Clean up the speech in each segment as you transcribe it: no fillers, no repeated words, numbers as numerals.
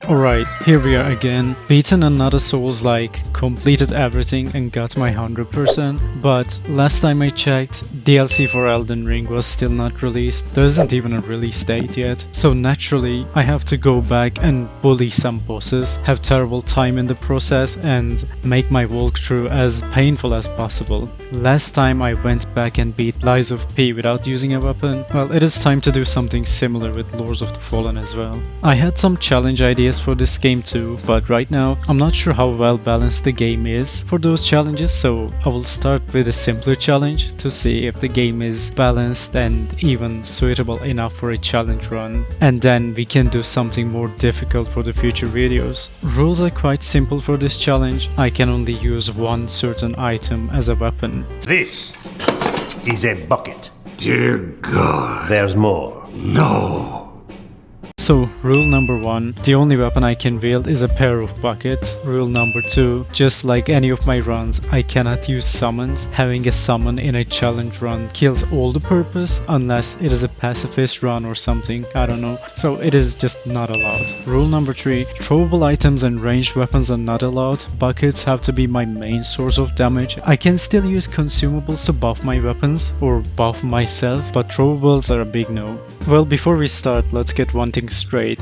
Alright, here we are again, beaten another Souls-like, completed everything and got my 100%, but last time I checked, DLC for Elden Ring was still not released, there isn't even a release date yet, so naturally I have to go back and bully some bosses, have terrible time in the process and make my walkthrough as painful as possible. Last time I went back and beat Lies of P without using a weapon, well, it is time to do something similar with Lords of the Fallen as well. I had some challenge ideas for this game too, but right now I'm not sure how well balanced the game is for those challenges, so I will start with a simpler challenge to see if the game is balanced and even suitable enough for a challenge run, and then we can do something more difficult for the future videos. Rules are quite simple for this challenge. I can only use one certain item as a weapon. This is a bucket. Dear God. There's more. No. So, rule number 1, the only weapon I can wield is a pair of buckets. Rule number 2, just like any of my runs, I cannot use summons. Having a summon in a challenge run kills all the purpose unless it is a pacifist run or something, I don't know. So it is just not allowed. Rule number 3, throwable items and ranged weapons are not allowed. Buckets have to be my main source of damage. I can still use consumables to buff my weapons or buff myself, but throwables are a big no. Well, before we start, let's get one thing straight.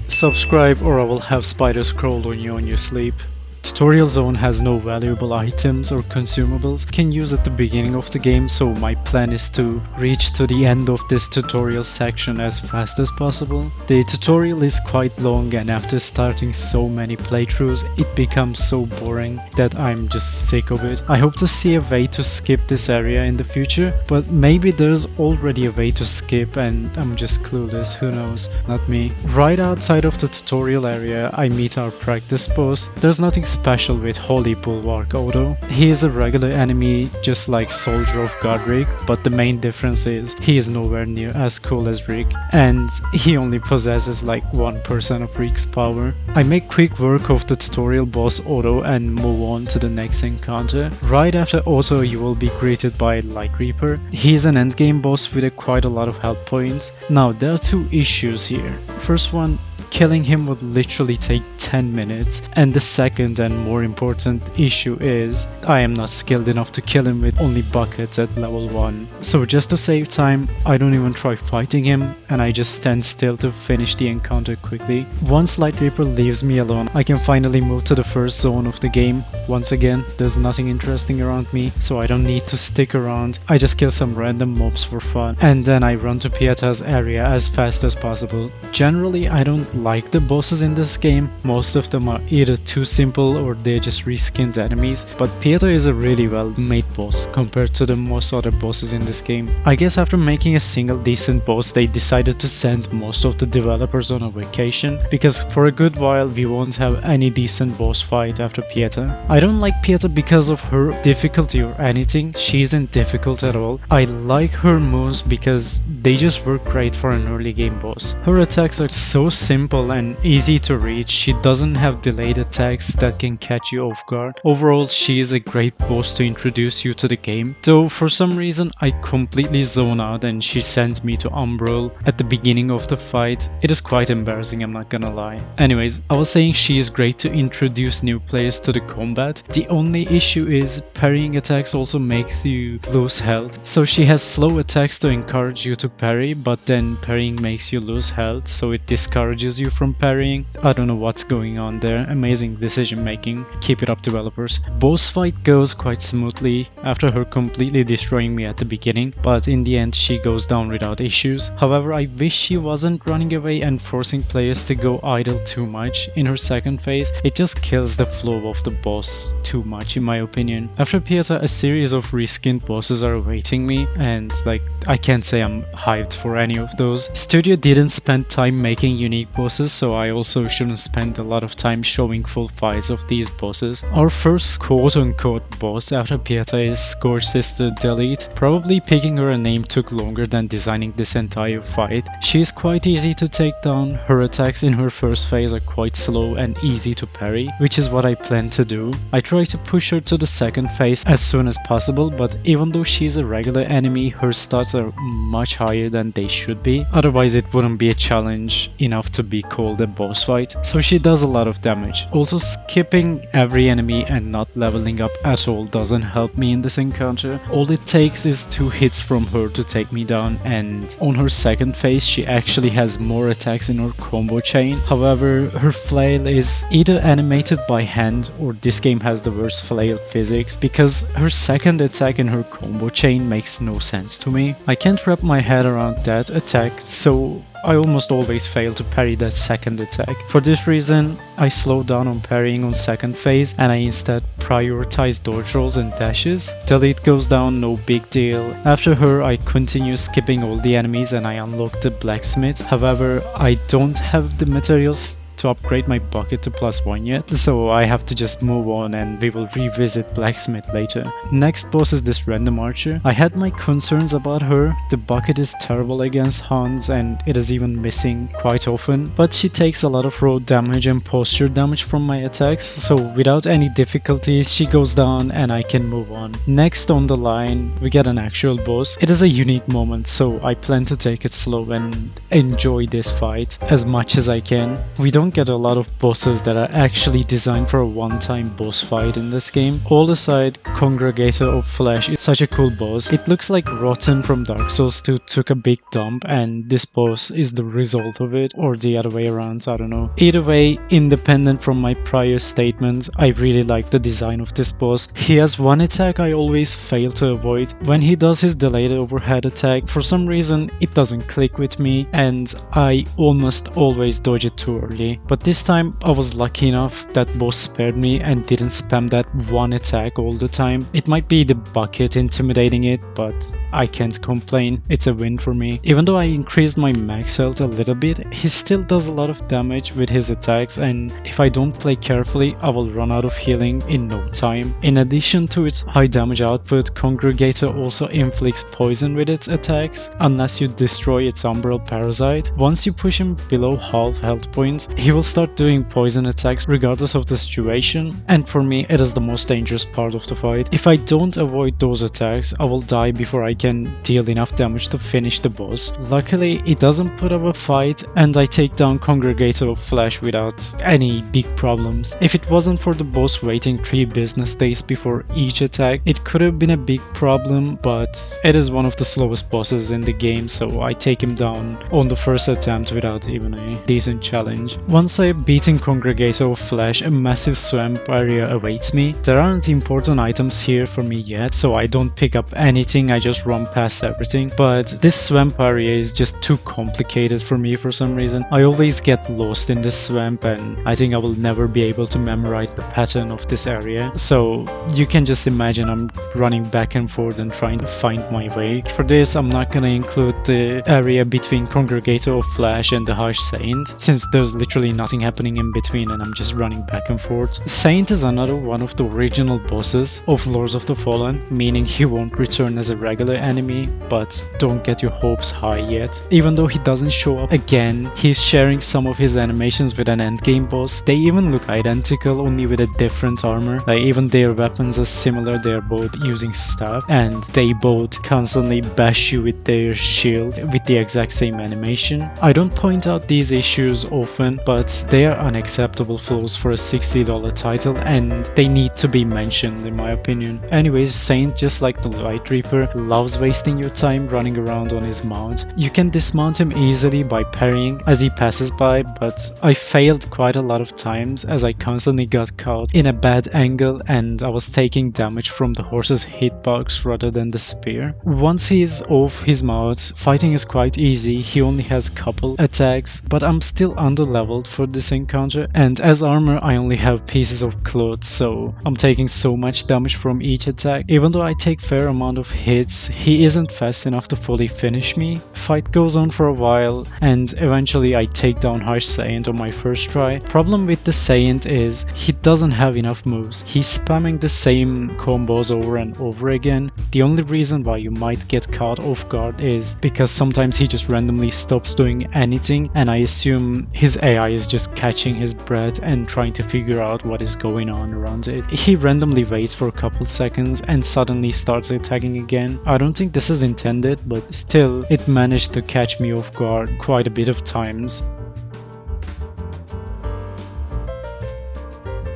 Subscribe or I will have spiders crawl on you on your sleep. Tutorial zone has no valuable items or consumables. Can use at the beginning of the game, so my plan is to reach to the end of this tutorial section as fast as possible. The tutorial is quite long and after starting so many playthroughs it becomes so boring that I'm just sick of it. I hope to see a way to skip this area in the future, but maybe there's already a way to skip and I'm just clueless, who knows, not me. Right outside of the tutorial area I meet our practice boss. There's nothing special with Holy Bulwark Otto. He is a regular enemy just like Soldier of God Rick, but the main difference is he is nowhere near as cool as Rick and he only possesses like 1% of Rick's power. I make quick work of the tutorial boss Otto and move on to the next encounter. Right after Otto you will be greeted by Light Reaper. He is an endgame boss with quite a lot of health points. Now there are two issues here. First one, killing him would literally take 10 minutes, and the second and more important issue is I am not skilled enough to kill him with only buckets at level 1. So just to save time, I don't even try fighting him and I just stand still to finish the encounter quickly. Once Light Reaper leaves me alone, I can finally move to the first zone of the game. Once again, there's nothing interesting around me, so I don't need to stick around. I just kill some random mobs for fun, and then I run to Pieta's area as fast as possible. Generally, I don't like the bosses in this game. Most of them are either too simple or they're just reskinned enemies, but Pieta is a really well made boss compared to the most other bosses in this game. I guess after making a single decent boss they decided to send most of the developers on a vacation, because for a good while we won't have any decent boss fight after Pieta. I don't like Pieta because of her difficulty or anything, she isn't difficult at all. I like her moves because they just work great for an early game boss. Her attacks are so simple and easy to reach. She doesn't have delayed attacks that can catch you off guard. Overall, she is a great boss to introduce you to the game, though for some reason I completely zone out and she sends me to Umbral at the beginning of the fight. It is quite embarrassing, I'm not gonna lie. Anyways, I was saying she is great to introduce new players to the combat. The only issue is parrying attacks also makes you lose health. So she has slow attacks to encourage you to parry, but then parrying makes you lose health, so it discourages you from parrying. I don't know what's going on there. Amazing decision making. Keep it up, developers. Boss fight goes quite smoothly after her completely destroying me at the beginning, but in the end she goes down without issues. However, I wish she wasn't running away and forcing players to go idle too much in her second phase. It just kills the flow of the boss too much in my opinion. After Pieta, a series of reskinned bosses are awaiting me, and like I can't say I'm hyped for any of those. Studio didn't spend time making unique bosses, so I also shouldn't spend a lot of time showing full fights of these bosses. Our first quote-unquote boss after Pieta is Scourged sister Delyth. Probably picking her a name took longer than designing this entire fight. She is quite easy to take down. Her attacks in her first phase are quite slow and easy to parry, which is what I plan to do. I try to push her to the second phase as soon as possible, but even though she's a regular enemy, her stats are much higher than they should be, otherwise it wouldn't be a challenge enough to be called a boss fight, so she does a lot of damage. Also, skipping every enemy and not leveling up at all doesn't help me in this encounter. All it takes is 2 hits from her to take me down, and on her second phase she actually has more attacks in her combo chain. However, her flail is either animated by hand or this game has the worst flail physics, because her second attack in her combo chain makes no sense to me. I can't wrap my head around that attack, so I almost always fail to parry that second attack. For this reason, I slow down on parrying on second phase and I instead prioritize dodge rolls and dashes. Delyth goes down, no big deal. After her, I continue skipping all the enemies and I unlock the blacksmith. However, I don't have the materials to upgrade my bucket to +1 yet, so I have to just move on and we will revisit blacksmith later. Next boss is this random archer. I had my concerns about her. The bucket is terrible against Hounds and it is even missing quite often, but she takes a lot of raw damage and posture damage from my attacks, so without any difficulty she goes down and I can move on. Next on the line we get an actual boss. It is a unique moment, so I plan to take it slow and enjoy this fight as much as I can. We don't get a lot of bosses that are actually designed for a one-time boss fight in this game. All aside, Congregator of Flesh is such a cool boss. It looks like Rotten from Dark Souls 2 took a big dump and this boss is the result of it, or the other way around, I don't know. Either way, independent from my prior statements, I really like the design of this boss. He has one attack I always fail to avoid. When he does his delayed overhead attack, for some reason it doesn't click with me and I almost always dodge it too early. But this time I was lucky enough that boss spared me and didn't spam that one attack all the time. It might be the bucket intimidating it, but I can't complain. It's a win for me. Even though I increased my max health a little bit, he still does a lot of damage with his attacks, and if I don't play carefully I will run out of healing in no time. In addition to its high damage output, Congregator also inflicts poison with its attacks unless you destroy its umbral parasite. Once you push him below half health points, he will start doing poison attacks regardless of the situation, and for me it is the most dangerous part of the fight. If I don't avoid those attacks, I will die before I can deal enough damage to finish the boss. Luckily, it doesn't put up a fight and I take down Congregator of Flesh without any big problems. If it wasn't for the boss waiting 3 business days before each attack, it could have been a big problem, but it is one of the slowest bosses in the game, so I take him down on the first attempt without even a decent challenge. Once I beaten Congregator of Flesh, a massive swamp area awaits me. There aren't important items here for me yet, so I don't pick up anything, I just run past everything. But this swamp area is just too complicated for me for some reason. I always get lost in this swamp and I think I will never be able to memorize the pattern of this area. So you can just imagine I'm running back and forth and trying to find my way. For this, I'm not gonna include the area between Congregator of Flesh and the Harsh Saint, since there's literally nothing happening in between and I'm just running back and forth. Saint is another one of the original bosses of Lords of the Fallen, meaning he won't return as a regular enemy, but don't get your hopes high yet. Even though he doesn't show up again, he's sharing some of his animations with an endgame boss. They even look identical, only with a different armor. Like, even their weapons are similar, they're both using staff and they both constantly bash you with their shield with the exact same animation. I don't point out these issues often, but they are unacceptable flaws for a $60 title and they need to be mentioned in my opinion. Anyways, Saint, just like the Light Reaper, loves wasting your time running around on his mount. You can dismount him easily by parrying as he passes by, but I failed quite a lot of times as I constantly got caught in a bad angle and I was taking damage from the horse's hitbox rather than the spear. Once he's off his mount, fighting is quite easy. He only has couple attacks, but I'm still underleveled for this encounter, and as armor I only have pieces of clothes, so I'm taking so much damage from each attack. Even though I take fair amount of hits, he isn't fast enough to fully finish me. Fight goes on for a while and eventually I take down Harsh Saint on my first try. Problem with the Saint is he doesn't have enough moves. He's spamming the same combos over and over again. The only reason why you might get caught off guard is because sometimes he just randomly stops doing anything and I assume his AI guy is just catching his breath and trying to figure out what is going on around it. He randomly waits for a couple seconds and suddenly starts attacking again. I don't think this is intended, but still, it managed to catch me off guard quite a bit of times.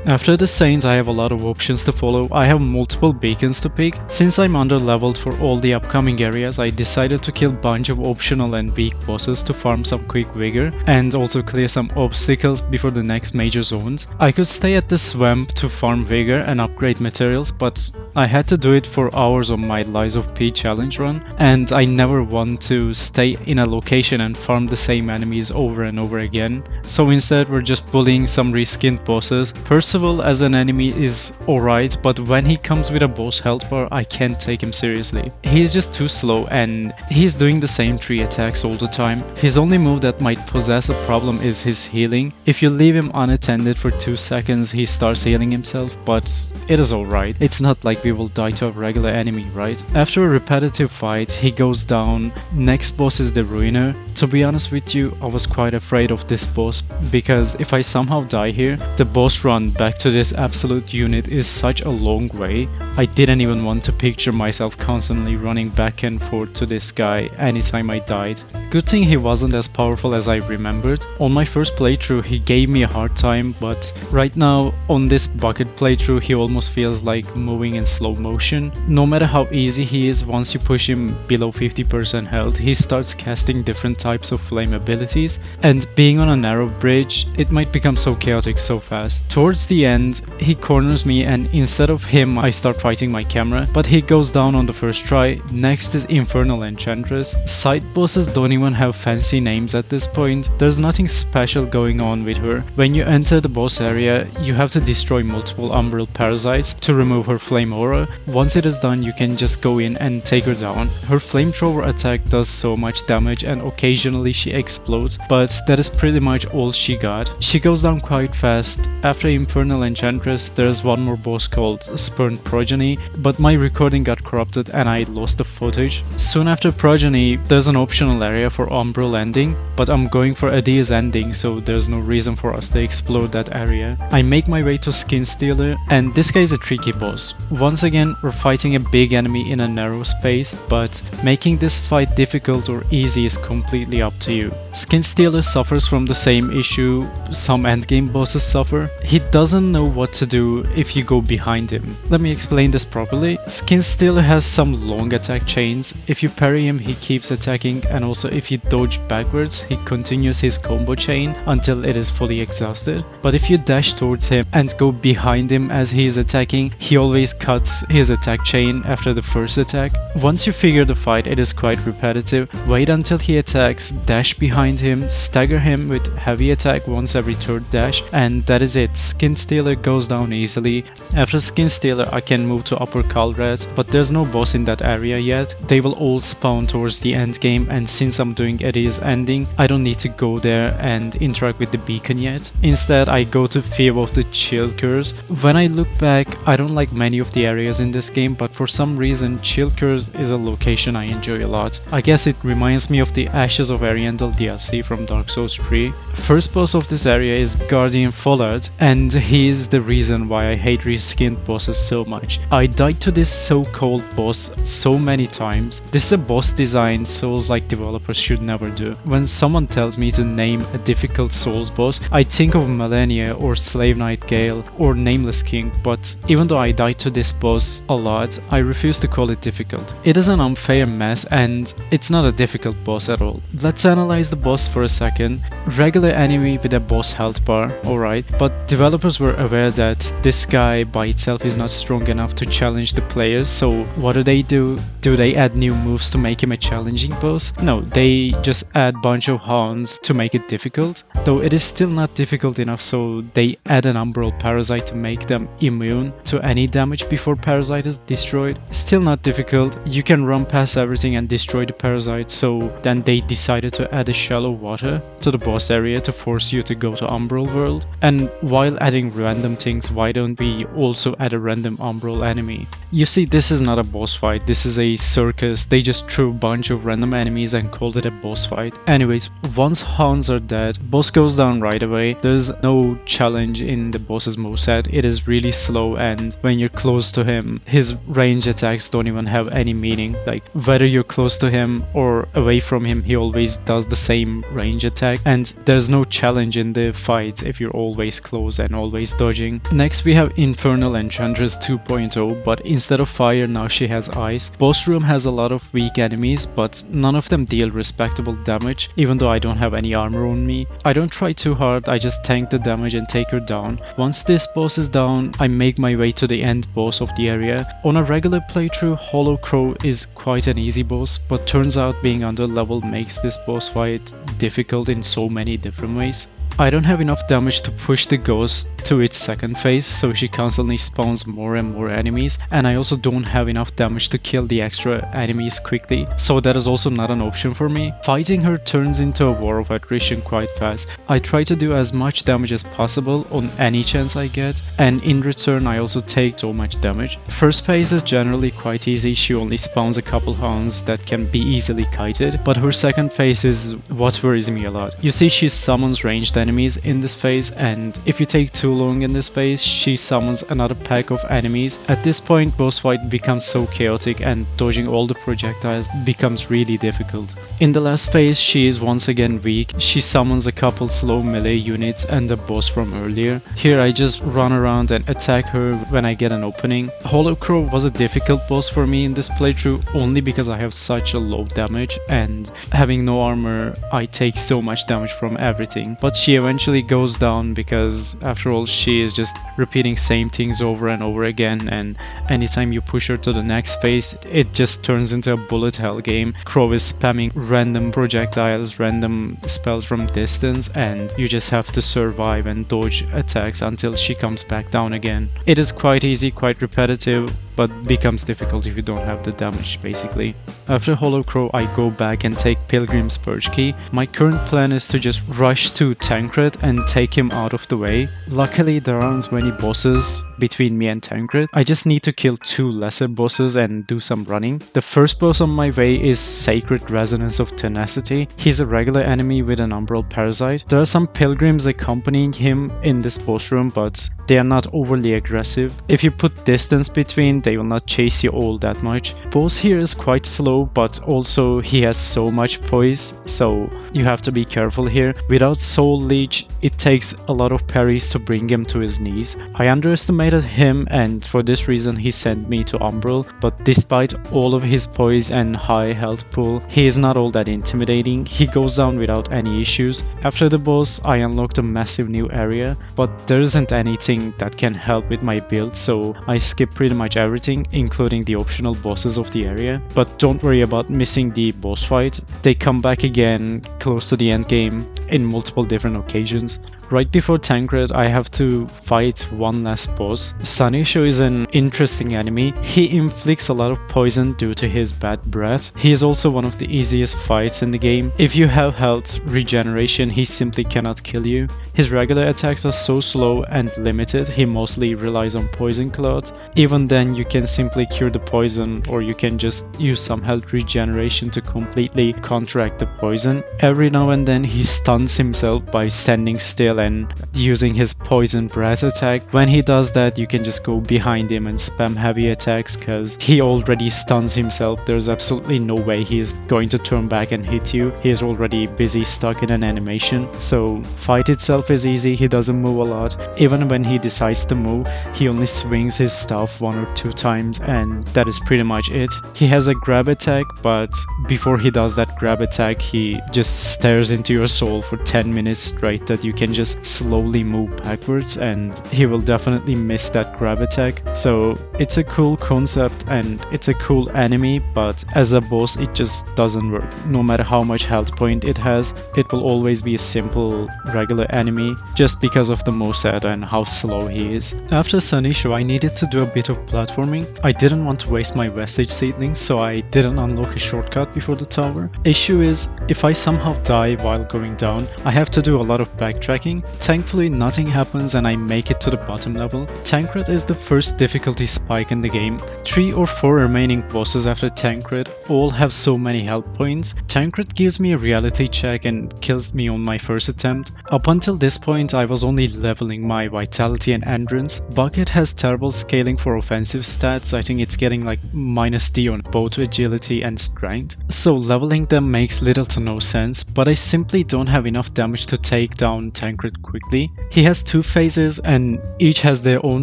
After the Saints, I have a lot of options to follow. I have multiple beacons to pick. Since I'm under-leveled for all the upcoming areas, I decided to kill a bunch of optional and weak bosses to farm some quick vigor and also clear some obstacles before the next major zones. I could stay at the swamp to farm vigor and upgrade materials, but I had to do it for hours on my Lies of P challenge run, and I never want to stay in a location and farm the same enemies over and over again. So instead, we're just bullying some reskinned bosses. Percival as an enemy is alright, but when he comes with a boss health bar, I can't take him seriously. He is just too slow and he's doing the same 3 attacks all the time. His only move that might possess a problem is his healing. If you leave him unattended for 2 seconds, he starts healing himself, but it is alright. It's not like we will die to a regular enemy, right? After a repetitive fight, he goes down. Next boss is the Ruiner. To be honest with you, I was quite afraid of this boss because if I somehow die here, the boss run back to this absolute unit is such a long way. I didn't even want to picture myself constantly running back and forth to this guy anytime I died. Good thing he wasn't as powerful as I remembered. On my first playthrough he gave me a hard time, but right now on this bucket playthrough he almost feels like moving in slow motion. No matter how easy he is, once you push him below 50% health, he starts casting different types of flame abilities, and being on a narrow bridge, it might become so chaotic so fast. Towards the end, he corners me and instead of him I start fighting my camera, but he goes down on the first try. Next is Infernal Enchantress. Side bosses don't even have fancy names at this point. There's nothing special going on with her. When you enter the boss area, you have to destroy multiple umbral parasites to remove her flame aura. Once it is done, you can just go in and take her down. Her flamethrower attack does so much damage and occasionally she explodes, but that is pretty much all she got. She goes down quite fast. After Infernal Enchantress, there's one more boss called Spurned Progeny, but my recording got corrupted and I lost the footage. Soon after Progeny, there's an optional area for Umbral ending, but I'm going for Adia's ending, so there's no reason for us to explore that area. I make my way to Skinstealer, and this guy is a tricky boss. Once again, we're fighting a big enemy in a narrow space, but making this fight difficult or easy is completely up to you. Skinstealer suffers from the same issue some endgame bosses suffer. He doesn't know what to do if you go behind him. Let me explain this properly. Skinstealer has some long attack chains. If you parry him, he keeps attacking, and also if you dodge backwards, he continues his combo chain until it is fully exhausted. But if you dash towards him and go behind him as he is attacking, he always cuts his attack chain after the first attack. Once you figure the fight, it is quite repetitive. Wait until he attacks, dash behind him, stagger him with heavy attack once every third dash, and that is it. Skinstealer goes down easily. After Skinstealer, I can move to Upper Calrat, but there's no boss in that area yet. They will all spawn towards the end game, and since I'm doing Eddie's ending, I don't need to go there and interact with the beacon yet. Instead, I go to Fief of the Chill Curse. When I look back, I don't like many of the areas in this game, but for some reason, Chill Curse is a location I enjoy a lot. I guess it reminds me of the Ashes of Ariandel DLC from Dark Souls 3. First boss of this area is Guardian Folard, and he is the reason why I hate reskinned bosses so much. I died to this so-called boss so many times. This is a boss design Souls-like developers should never do. When someone tells me to name a difficult Souls boss, I think of Melania or Slave Knight Gale or Nameless King, but even though I died to this boss a lot, I refuse to call it difficult. It is an unfair mess and it's not a difficult boss at all. Let's analyze the boss for a second. Regular enemy with a boss health bar, alright, but developers were aware that this guy by itself is not strong enough to challenge the players, so what do? Do they add new moves to make him a challenging boss? No, they just add bunch of Hounds to make it difficult, though it is still not difficult enough, so they add an Umbral Parasite to make them immune to any damage before Parasite is destroyed. Still not difficult, you can run past everything and destroy the Parasite, so then they decided to add a Shallow Water to the boss area to force you to go to Umbral World. And while adding random things, why don't we also add a random Umbral single enemy. You see, this is not a boss fight, this is a circus. They just threw a bunch of random enemies and called it a boss fight. Anyways, once Hounds are dead, boss goes down right away. There's no challenge in the boss's moveset. It is really slow, and when you're close to him, his range attacks don't even have any meaning. Like, whether you're close to him or away from him, he always does the same range attack, and there's no challenge in the fights if you're always close and always dodging. Next we have Infernal Enchantress 2.0, but instead of fire now she has ice. Boss room has a lot of weak enemies, but none of them deal respectable damage, even though I don't have any armor on me. I don't try too hard, I just tank the damage and take her down. Once this boss is down, I make my way to the end boss of the area. On a regular playthrough, Hollow Crow is quite an easy boss, but turns out being under level makes this boss fight difficult in so many different ways. I don't have enough damage to push the ghost to its second phase, so she constantly spawns more and more enemies, and I also don't have enough damage to kill the extra enemies quickly, so that is also not an option for me. Fighting her turns into a war of attrition quite fast. I try to do as much damage as possible on any chance I get, and in return I also take so much damage. First phase is generally quite easy, she only spawns a couple hounds that can be easily kited, but her second phase is what worries me a lot. You see, she summons ranged enemies in this phase, and if you take too long in this phase, she summons another pack of enemies. At this point, boss fight becomes so chaotic and dodging all the projectiles becomes really difficult. In the last phase, she is once again weak. She summons a couple slow melee units and the boss from earlier. Here I just run around and attack her when I get an opening. Hollow Crow was a difficult boss for me in this playthrough only because I have such a low damage, and having no armor, I take so much damage from everything. But she eventually goes down because after all she is just repeating same things over and over again, and anytime you push her to the next phase it just turns into a bullet hell game. Crow is spamming random projectiles, random spells from distance, and you just have to survive and dodge attacks until she comes back down again. It is quite easy, quite repetitive, but becomes difficult if you don't have the damage basically. After Hollow Crow I go back and take Pilgrim's Purge Key. My current plan is to just rush to Tancred and take him out of the way. Luckily there aren't many bosses between me and Tancred. I just need to kill 2 lesser bosses and do some running. The first boss on my way is Sacred Resonance of Tenacity. He's a regular enemy with an umbral parasite. There are some pilgrims accompanying him in this boss room, but they are not overly aggressive. If you put distance between, they will not chase you all that much. Boss here is quite slow, but also he has so much poise, so you have to be careful here. Without Soul Leech, it takes a lot of parries to bring him to his knees. I underestimated him, and for this reason he sent me to Umbral, but despite all of his poise and high health pool, he is not all that intimidating. He goes down without any issues. After the boss, I unlocked a massive new area, but there isn't anything that can help with my build, so I skip pretty much everything, including the optional bosses of the area. But don't worry about missing the boss fight. They come back again close to the end game in multiple different occasions. Right before Tancred, I have to fight one last boss. Sanisho is an interesting enemy. He inflicts a lot of poison due to his bad breath. He is also one of the easiest fights in the game. If you have health regeneration, he simply cannot kill you. His regular attacks are so slow and limited, he mostly relies on poison clouds. Even then, you can simply cure the poison, or you can just use some health regeneration to completely counteract the poison. Every now and then he stuns himself by standing still and using his poison breath attack. When he does that, you can just go behind him and spam heavy attacks because he already stuns himself. There's absolutely no way he is going to turn back and hit you. He is already busy stuck in an animation. So fight itself is easy, he doesn't move a lot. Even when he decides to move, he only swings his staff 1 or 2 times, and that is pretty much it. He has a grab attack, but before he does that grab attack, he just stares into your soul for 10 minutes straight that you can just slowly move backwards, and he will definitely miss that grab attack. So it's a cool concept and it's a cool enemy, but as a boss it just doesn't work. No matter how much health point it has, it will always be a simple regular enemy just because of the moveset and how slow he is. After Sanisho, I needed to do a bit of platforming. I didn't want to waste my vestige seedlings, so I didn't unlock a shortcut before the tower. Issue is, if I somehow die while going down, I have to do a lot of backtracking. leveling. Thankfully nothing happens and I make it to the bottom level. Tancred is the first difficulty spike in the game. 3 or 4 remaining bosses after Tancred all have so many health points. Tancred gives me a reality check and kills me on my first attempt. Up until this point I was only leveling my vitality and endurance. Bucket has terrible scaling for offensive stats. I think it's getting like -D on both agility and strength. So leveling them makes little to no sense, but I simply don't have enough damage to take down Tancred quickly. He has 2 phases and each has their own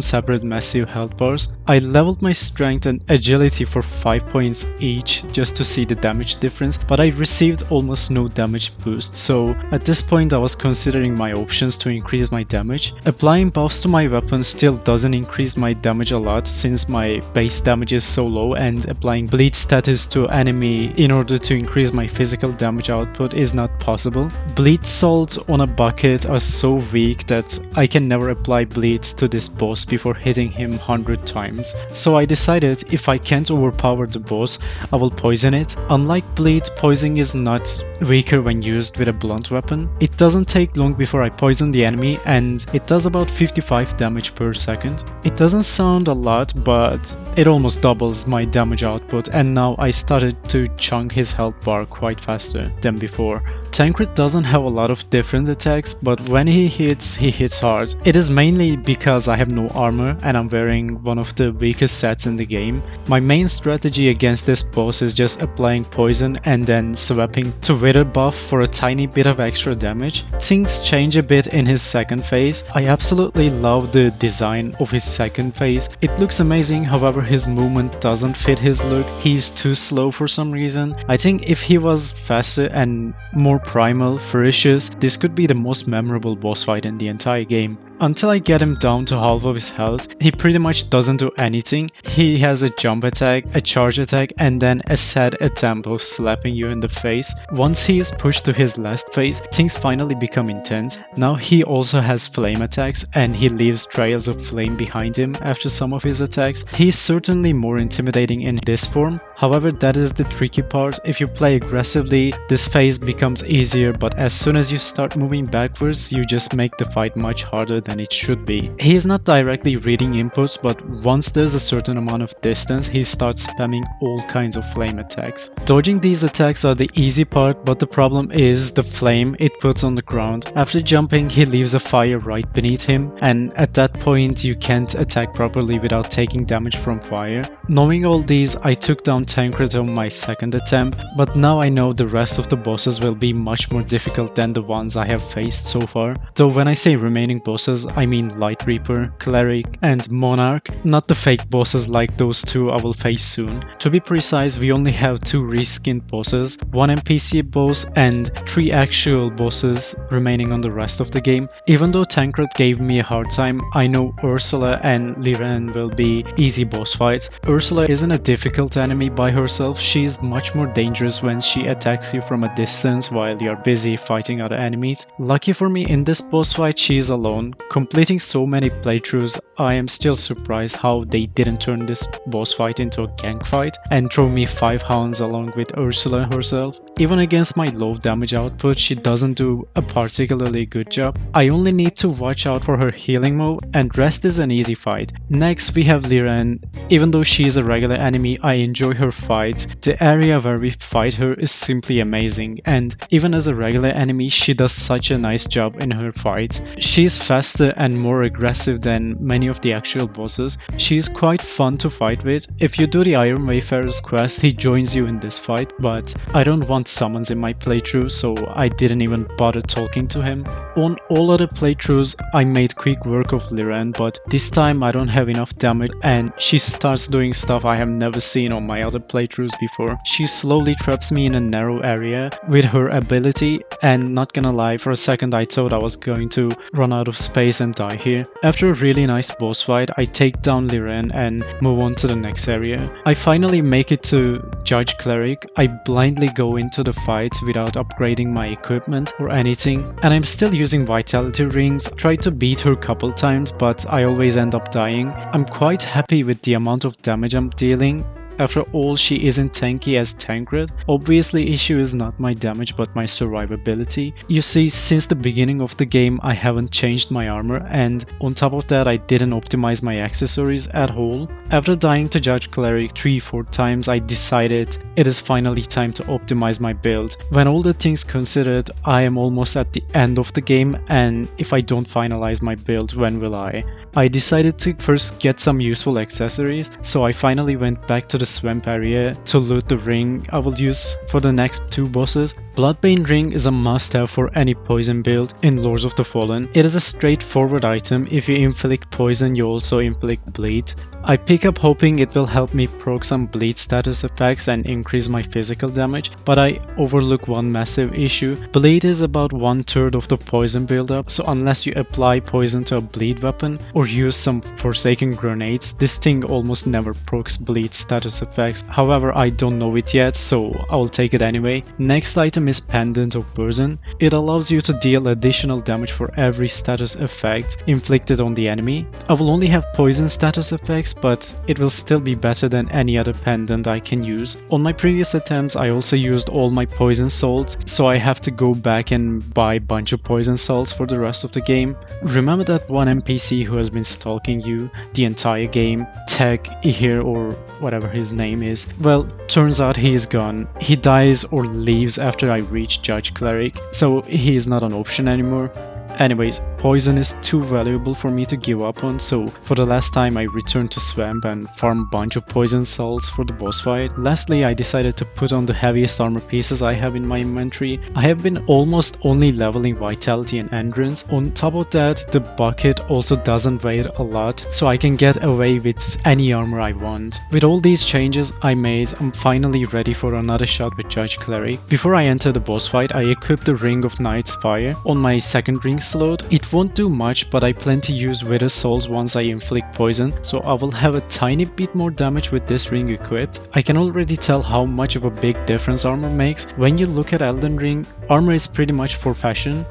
separate massive health bars. I leveled my strength and agility for 5 points each just to see the damage difference, but I received almost no damage boost, so at this point I was considering my options to increase my damage. Applying buffs to my weapon still doesn't increase my damage a lot since my base damage is so low, and applying bleed status to enemy in order to increase my physical damage output is not possible. Bleed salts on a bucket are so weak that I can never apply bleeds to this boss before hitting him 100 times. So I decided if I can't overpower the boss, I will poison it. Unlike bleed, poison is not weaker when used with a blunt weapon. It doesn't take long before I poison the enemy and it does about 55 damage per second. It doesn't sound a lot, but it almost doubles my damage output, and now I started to chunk his health bar quite faster than before. Tancred doesn't have a lot of different attacks, but when he hits hard. It is mainly because I have no armor and I'm wearing one of the weakest sets in the game. My main strategy against this boss is just applying poison and then swapping to wither buff for a tiny bit of extra damage. Things change a bit in his second phase. I absolutely love the design of his second phase. It looks amazing, however his movement doesn't fit his look. He's too slow for some reason. I think if he was faster and more primal, ferocious, this could be the most memorable boss fight in the entire game. Until I get him down to half of his health, he pretty much doesn't do anything. He has a jump attack, a charge attack, and then a sad attempt of slapping you in the face. Once he is pushed to his last phase, things finally become intense. Now he also has flame attacks and he leaves trails of flame behind him after some of his attacks. He is certainly more intimidating in this form. However, that is the tricky part. If you play aggressively, this phase becomes easier, but as soon as you start moving backwards, you just make the fight much harder than it should be. He is not directly reading inputs, but once there's a certain amount of distance, he starts spamming all kinds of flame attacks. Dodging these attacks are the easy part, but the problem is the flame it puts on the ground. After jumping, he leaves a fire right beneath him, and at that point you can't attack properly without taking damage from fire. Knowing all these, I took down Tancred on my second attempt, but now I know the rest of the bosses will be much more difficult than the ones I have faced so far. Though when I say remaining bosses, I mean Light Reaper, Cleric, and Monarch, not the fake bosses like those two I will face soon. To be precise, we only have 2 reskinned bosses, 1 NPC boss, and 3 actual bosses remaining on the rest of the game. Even though Tancred gave me a hard time, I know Ursula and Lirenne will be easy boss fights. Ursula isn't a difficult enemy by herself, she is much more dangerous when she attacks you from a distance while you're busy fighting other enemies. Lucky for me, in this boss fight she is alone. Completing so many playthroughs, I am still surprised how they didn't turn this boss fight into a gank fight and throw me 5 Hounds along with Ursula herself. Even against my low damage output, she doesn't do a particularly good job. I only need to watch out for her healing move, and rest is an easy fight. Next we have Lirenne. Even though she is a regular enemy, I enjoy her fight. The area where we fight her is simply amazing, and even as a regular enemy, she does such a nice job in her fight. She is faster and more aggressive than many of the actual bosses. She is quite fun to fight with. If you do the Iron Wayfarer's quest, he joins you in this fight, but I don't want summons in my playthrough, so I didn't even bother talking to him. On all other playthroughs, I made quick work of Lirenne, but this time I don't have enough damage and she starts doing stuff I have never seen on my other playthroughs before. She slowly traps me in a narrow area with her ability, and not gonna lie, for a second I thought I was going to run out of space and die here. After a really nice boss fight, I take down Lirenne and move on to the next area. I finally make it to Judge Cleric. I blindly go into the fight without upgrading my equipment or anything, and I'm still using vitality rings. Tried to beat her a couple times, but I always end up dying. I'm quite happy with the amount of damage I'm dealing. After all, she isn't tanky as Tancred. Obviously, issue is not my damage but my survivability. You see, since the beginning of the game I haven't changed my armor, and on top of that I didn't optimize my accessories at all. After dying to Judge Cleric 3-4 times, I decided it is finally time to optimize my build. When all the things considered, I am almost at the end of the game, and if I don't finalize my build, when will I? I decided to first get some useful accessories, so I finally went back to the swamp area to loot the ring I will use for the next 2 bosses. Bloodbane ring is a must-have for any poison build in Lords of the Fallen. It is a straightforward item. If you inflict poison, you also inflict bleed. I pick up hoping it will help me proc some bleed status effects and increase my physical damage, but I overlook one massive issue. Bleed is about 1/3 of the poison buildup, so unless you apply poison to a bleed weapon or use some Forsaken grenades, this thing almost never procs bleed status effects. However, I don't know it yet, so I will take it anyway. Next item is Pendant of Burden. It allows you to deal additional damage for every status effect inflicted on the enemy. I will only have poison status effects, but it will still be better than any other pendant I can use. On my previous attempts I also used all my poison salts, so I have to go back and buy a bunch of poison salts for the rest of the game. Remember that one NPC who has been stalking you the entire game, Tech, Ihir, or whatever his name is? Well, turns out he is gone. He dies or leaves after I reach Judge Cleric, so he is not an option anymore. Anyways, poison is too valuable for me to give up on, so for the last time I returned to Swamp and farmed a bunch of poison salts for the boss fight. Lastly, I decided to put on the heaviest armor pieces I have in my inventory. I have been almost only leveling Vitality and Endurance. On top of that, the bucket also doesn't weigh a lot, so I can get away with any armor I want. With all these changes I made, I'm finally ready for another shot with Judge Cleric. Before I enter the boss fight, I equipped the Ring of Night's Fire on my second ring slot. It won't do much, but I plan to use Wither Souls once I inflict poison, so I will have a tiny bit more damage with this ring equipped. I can already tell how much of a big difference armor makes. When you look at Elden Ring, armor is pretty much for fashion.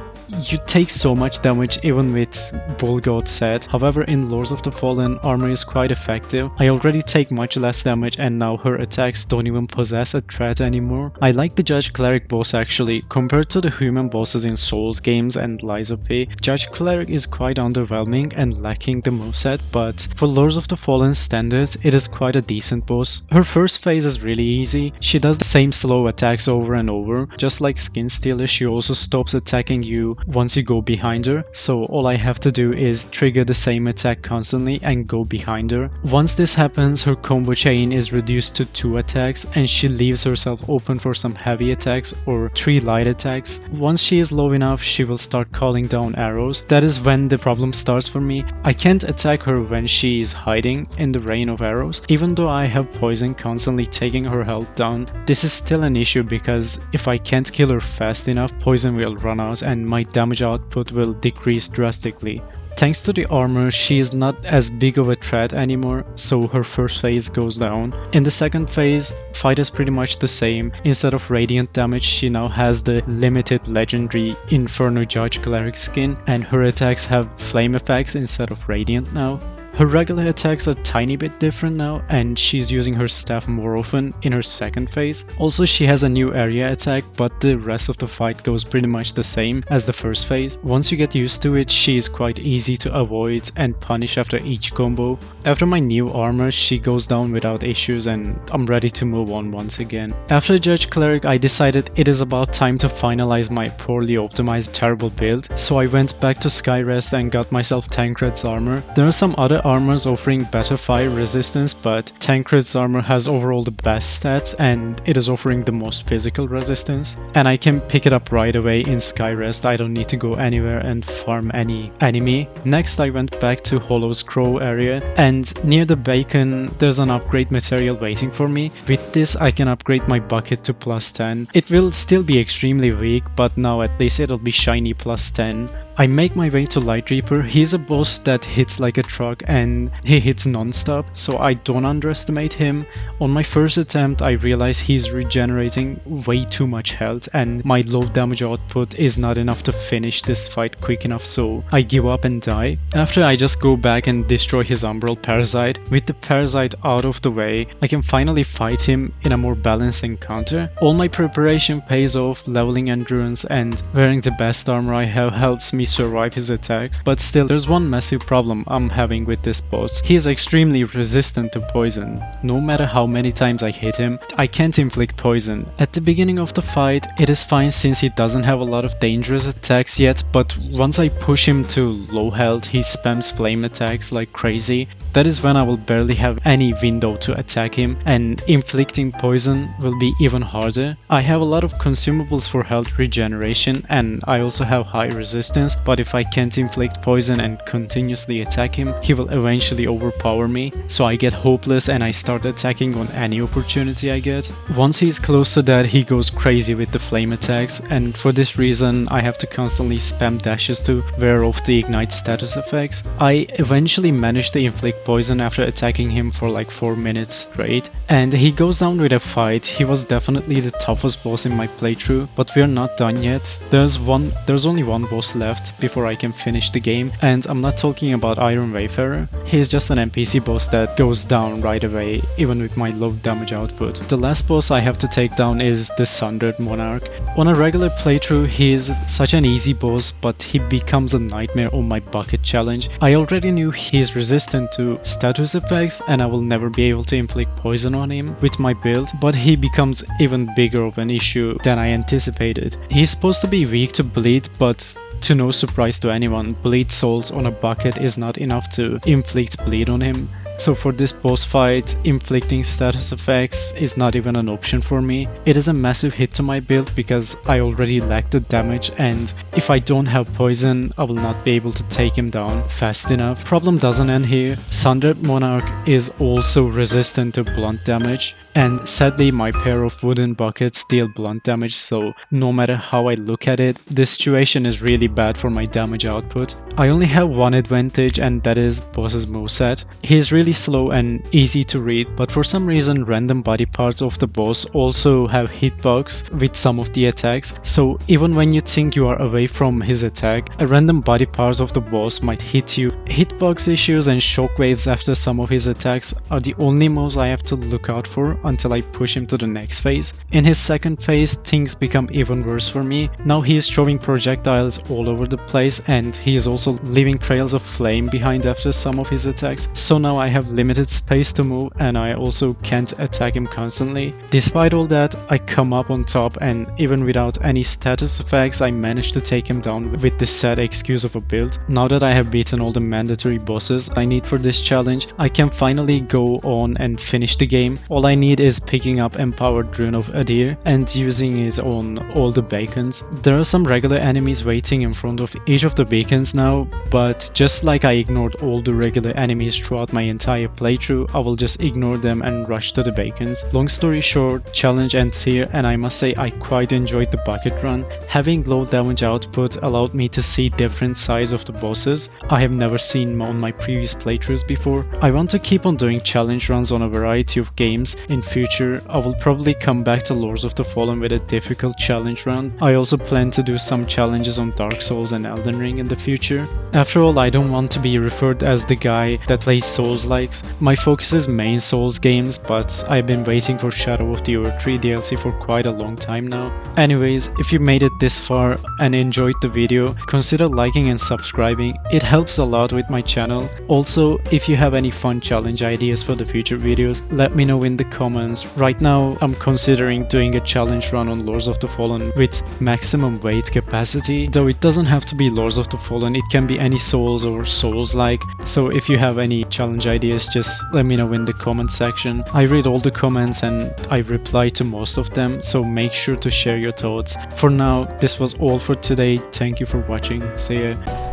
You take so much damage even with Bull God set. However, in Lords of the Fallen, armor is quite effective. I already take much less damage and now her attacks don't even possess a threat anymore. I like the Judge Cleric boss actually. Compared to the human bosses in Souls games and Lies of P, Judge Cleric is quite underwhelming and lacking the moveset, but for Lords of the Fallen standards, it is quite a decent boss. Her first phase is really easy. She does the same slow attacks over and over. Just like Skinstealer, she also stops attacking you once you go behind her, so all I have to do is trigger the same attack constantly and go behind her. Once this happens, her combo chain is reduced to 2 attacks and she leaves herself open for some heavy attacks or 3 light attacks. Once she is low enough, she will start calling down arrows. That is when the problem starts for me. I can't attack her when she is hiding in the rain of arrows. Even though I have poison constantly taking her health down, this is still an issue because if I can't kill her fast enough, poison will run out and my damage output will decrease drastically. Thanks to the armor, she is not as big of a threat anymore, so her first phase goes down. In the second phase, fight is pretty much the same. Instead of radiant damage, she now has the limited legendary Infernal Judge Cleric skin, and her attacks have flame effects instead of radiant now. Her regular attacks are a tiny bit different now, and she's using her staff more often in her second phase. Also, she has a new area attack, but the rest of the fight goes pretty much the same as the first phase. Once you get used to it, she is quite easy to avoid and punish after each combo. After my new armor, she goes down without issues and I'm ready to move on once again. After Judge Cleric, I decided it is about time to finalize my poorly optimized terrible build, so I went back to Skyrest and got myself Tancred's armor. There are some other armors offering better fire resistance, but Tancred's armor has overall the best stats and it is offering the most physical resistance. And I can pick it up right away in Skyrest. I don't need to go anywhere and farm any enemy. Next I went back to Hollow's Crow area, and near the beacon there's an upgrade material waiting for me. With this I can upgrade my bucket to +10. It will still be extremely weak, but now at least it'll be shiny +10. I make my way to Light Reaper. He's a boss that hits like a truck and he hits non-stop, so I don't underestimate him. On my first attempt I realize he's regenerating way too much health and my low damage output is not enough to finish this fight quick enough, so I give up and die. After I just go back and destroy his Umbral Parasite. With the Parasite out of the way, I can finally fight him in a more balanced encounter. All my preparation pays off, leveling endurance and wearing the best armor I have helps me survive his attacks, but still there's one massive problem I'm having with this boss. He is extremely resistant to poison. No matter how many times I hit him, I can't inflict poison. At the beginning of the fight it is fine since he doesn't have a lot of dangerous attacks yet, but once I push him to low health he spams flame attacks like crazy. That is when I will barely have any window to attack him and inflicting poison will be even harder. I have a lot of consumables for health regeneration and I also have high resistance, but if I can't inflict poison and continuously attack him, he will eventually overpower me, so I get hopeless and I start attacking on any opportunity I get. Once he's close to that, he goes crazy with the flame attacks, and for this reason I have to constantly spam dashes to wear off the ignite status effects. I eventually managed to inflict poison after attacking him for like 4 minutes straight, and he goes down with a fight. He was definitely the toughest boss in my playthrough, but we're not done yet. There's only one boss left before I can finish the game, and I'm not talking about Iron Wayfarer. He's just an NPC boss that goes down right away, even with my low damage output. The last boss I have to take down is the Sundered Monarch. On a regular playthrough he is such an easy boss, but he becomes a nightmare on my bucket challenge. I already knew he is resistant to status effects and I will never be able to inflict poison on him with my build, but he becomes even bigger of an issue than I anticipated. He's supposed to be weak to bleed, but to no surprise to anyone, bleed souls on a bucket is not enough to inflict bleed on him. So for this boss fight, inflicting status effects is not even an option for me. It is a massive hit to my build because I already lack the damage, and if I don't have poison, I will not be able to take him down fast enough. Problem doesn't end here. Sundered Monarch is also resistant to blunt damage, and sadly my pair of wooden buckets deal blunt damage, so no matter how I look at it, this situation is really bad for my damage output. I only have one advantage, and that is boss's moveset. He is really slow and easy to read, but for some reason random body parts of the boss also have hitbox with some of the attacks, so even when you think you are away from his attack, a random body parts of the boss might hit you. Hitbox issues and shockwaves after some of his attacks are the only moves I have to look out for until I push him to the next phase. In his second phase, things become even worse for me. Now he is throwing projectiles all over the place, and he is also leaving trails of flame behind after some of his attacks, so now I have limited space to move and I also can't attack him constantly. Despite all that, I come up on top, and even without any status effects I managed to take him down with this sad excuse of a build. Now that I have beaten all the mandatory bosses I need for this challenge, I can finally go on and finish the game. All I need is picking up Empowered Rune of Adir and using it on all the beacons. There are some regular enemies waiting in front of each of the beacons now, but just like I ignored all the regular enemies throughout my entire playthrough, I will just ignore them and rush to the beacons. Long story short, challenge ends here, and I must say I quite enjoyed the bucket run. Having low damage output allowed me to see different sides of the bosses I have never seen on my previous playthroughs before. I want to keep on doing challenge runs on a variety of games in future. I will probably come back to Lords of the Fallen with a difficult challenge run. I also plan to do some challenges on Dark Souls and Elden Ring in the future. After all, I don't want to be referred as the guy that plays Souls-likes. My focus is main Souls games, but I've been waiting for Shadow of the Erdtree DLC for quite a long time now. Anyways, if you made it this far and enjoyed the video, consider liking and subscribing. It helps a lot with my channel. Also, if you have any fun challenge ideas for the future videos, let me know in the comments. Right now, I'm considering doing a challenge run on Lords of the Fallen with maximum weight capacity, though it doesn't have to be Lords of the Fallen, it can be any Souls or Souls-like. So if you have any challenge ideas, just let me know in the comment section. I read all the comments and I reply to most of them, so make sure to share your thoughts. For now, this was all for today. Thank you for watching. See ya.